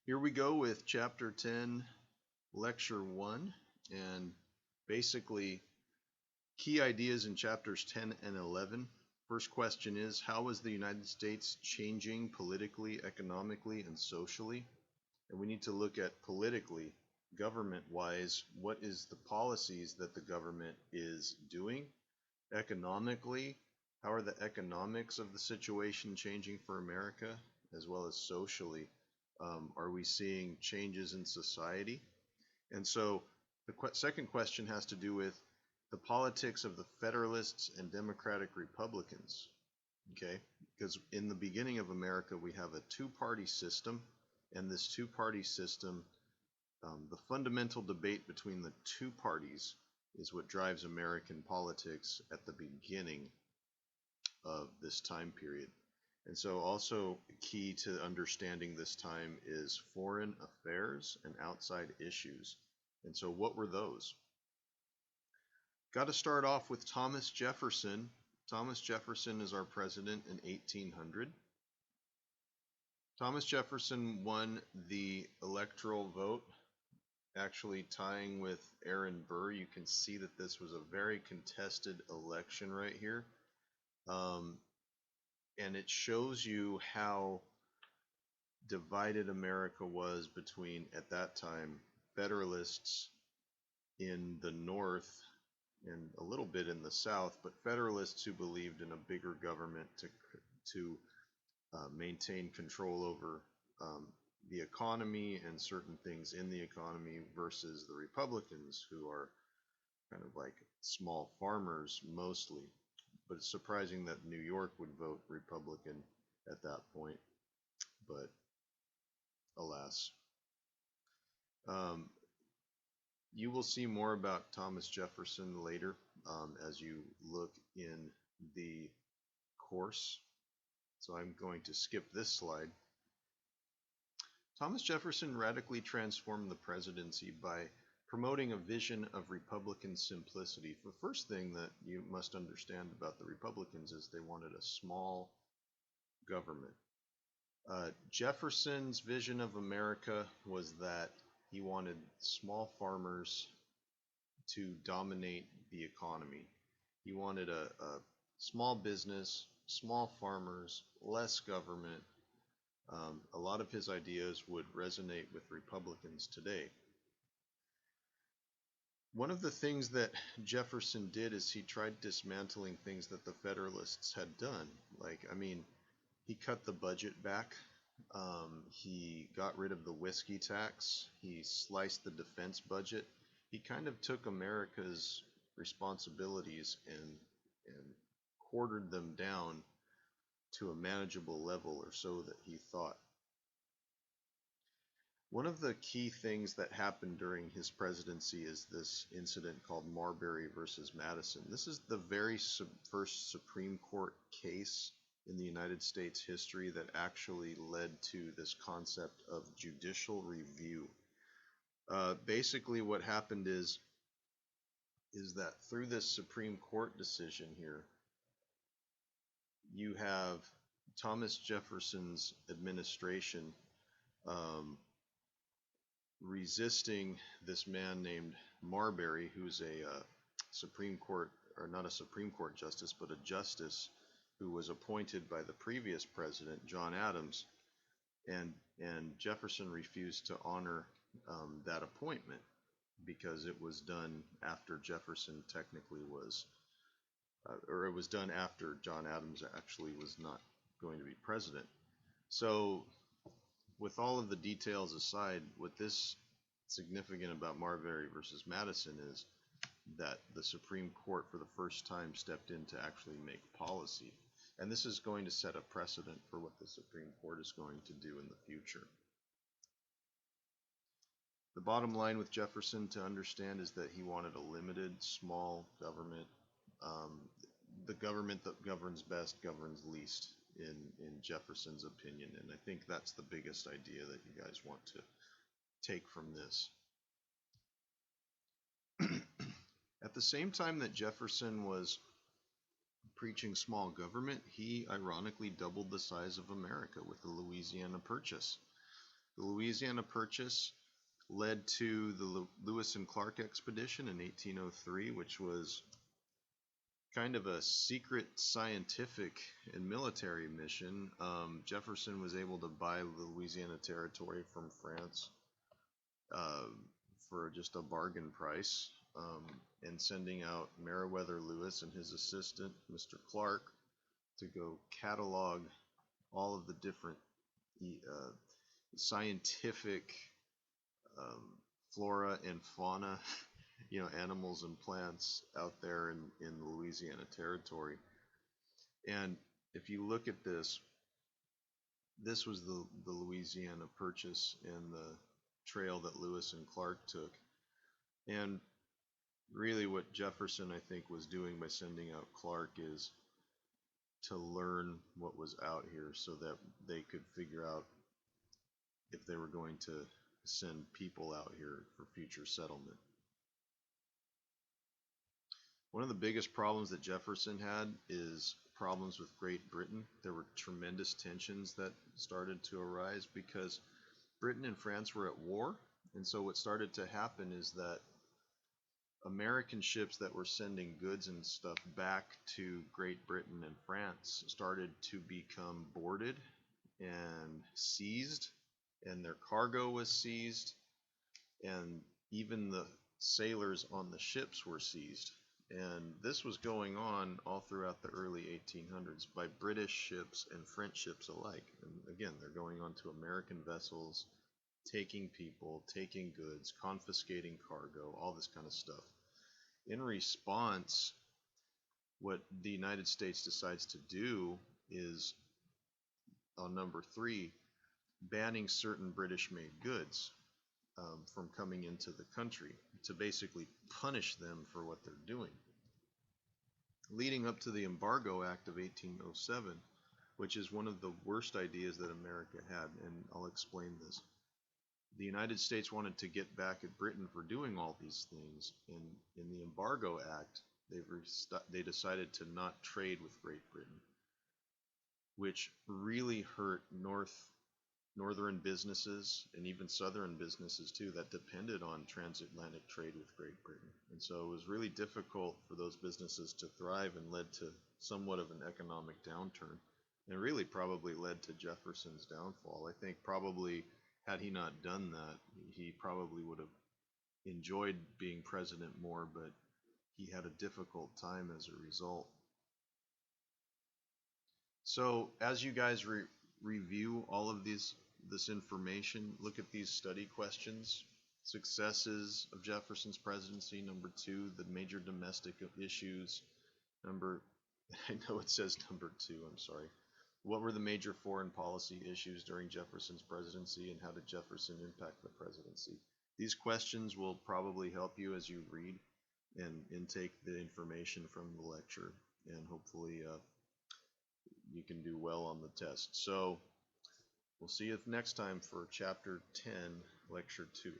Here we go with Chapter 10, Lecture 1, and basically key ideas in Chapters 10 and 11. First question is, how is the United States changing politically, economically, and socially? And we need to look at politically, government-wise, what is the policies that the government is doing? Economically, how are the economics of the situation changing for America, as well as socially? Are we seeing changes in society? And so the second question has to do with the politics of the Federalists and Democratic Republicans. Okay, because in the beginning of America, we have a two-party system, and this two-party system, the fundamental debate between the two parties is what drives American politics at the beginning of this time period. And so also key to understanding this time is foreign affairs and outside issues. And so what were those? Got to start off with Thomas Jefferson. Thomas Jefferson is our president in 1800. Thomas Jefferson won the electoral vote, actually tying with Aaron Burr. You can see that this was a very contested election right here. And it shows you how divided America was between, at that time, Federalists in the North and a little bit in the South, but Federalists who believed in a bigger government to maintain control over the economy and certain things in the economy, versus the Republicans who are kind of like small farmers mostly. But it's surprising that New York would vote Republican at that point, but alas. You will see more about Thomas Jefferson later as you look in the course. So I'm going to skip this slide. Thomas Jefferson radically transformed the presidency by promoting a vision of Republican simplicity. The first thing that you must understand about the Republicans is they wanted a small government. Jefferson's vision of America was that he wanted small farmers to dominate the economy. He wanted a small business, small farmers, less government. A lot of his ideas would resonate with Republicans today. One of the things that Jefferson did is he tried dismantling things that the Federalists had done. He cut the budget back. He got rid of the whiskey tax. He sliced the defense budget. He kind of took America's responsibilities and quartered them down to a manageable level, or so that he thought. One of the key things that happened during his presidency is this incident called Marbury versus Madison. This is the very first Supreme Court case in the United States history that actually led to this concept of judicial review. Basically what happened is that through this Supreme Court decision here, you have Thomas Jefferson's administration resisting this man named Marbury, who's a Supreme Court, or not a Supreme Court justice, but a justice who was appointed by the previous president, John Adams, and Jefferson refused to honor that appointment because it was done after Jefferson technically was, or it was done after John Adams actually was not going to be president. So with all of the details aside, what this significant about Marbury versus Madison is that the Supreme Court for the first time stepped in to actually make policy. And this is going to set a precedent for what the Supreme Court is going to do in the future. The bottom line with Jefferson to understand is that he wanted a limited, small government. The government that governs best governs least, in Jefferson's opinion. And I think that's the biggest idea that you guys want to take from this. At the same time that Jefferson was preaching small government, he ironically doubled the size of America with the Louisiana Purchase. The Louisiana Purchase led to the Lewis and Clark expedition in 1803, which was kind of a secret scientific and military mission. Jefferson was able to buy the Louisiana Territory from France uh, for just a bargain price, and sending out Meriwether Lewis and his assistant, Mr. Clark, to go catalog all of the different uh, scientific um, flora and fauna, animals and plants out there in the Louisiana Territory. And if you look at this was the Louisiana Purchase and the trail that Lewis and Clark took. And really what Jefferson, I think, was doing by sending out Clark is to learn what was out here so that they could figure out if they were going to send people out here for future settlement. One of the biggest problems that Jefferson had is problems with Great Britain. There were tremendous tensions that started to arise because Britain and France were at war. And so what started to happen is that American ships that were sending goods and stuff back to Great Britain and France started to become boarded and seized, and their cargo was seized, and even the sailors on the ships were seized. And this was going on all throughout the early 1800s by British ships and French ships alike. And again, they're going on to American vessels, taking people, taking goods, confiscating cargo, all this kind of stuff. In response, what the United States decides to do is, on number 3, banning certain British-made goods from coming into the country to basically punish them for what they're doing. Leading up to the Embargo Act of 1807, which is one of the worst ideas that America had, and I'll explain this. The United States wanted to get back at Britain for doing all these things, and in the Embargo Act, they decided to not trade with Great Britain, which really hurt northern businesses and even southern businesses too that depended on transatlantic trade with Great Britain. And so it was really difficult for those businesses to thrive and led to somewhat of an economic downturn, and really probably led to Jefferson's downfall. I think probably had he not done that, he probably would have enjoyed being president more, but he had a difficult time as a result. So as you guys review all of this information, look at these study questions. Successes of Jefferson's presidency. Number 2, the major domestic issues. I know it says number 2, I'm sorry. What were the major foreign policy issues during Jefferson's presidency, and how did Jefferson impact the presidency? These questions will probably help you as you read and intake the information from the lecture, and hopefully you can do well on the test. So we'll see you next time for Chapter 10, Lecture 2.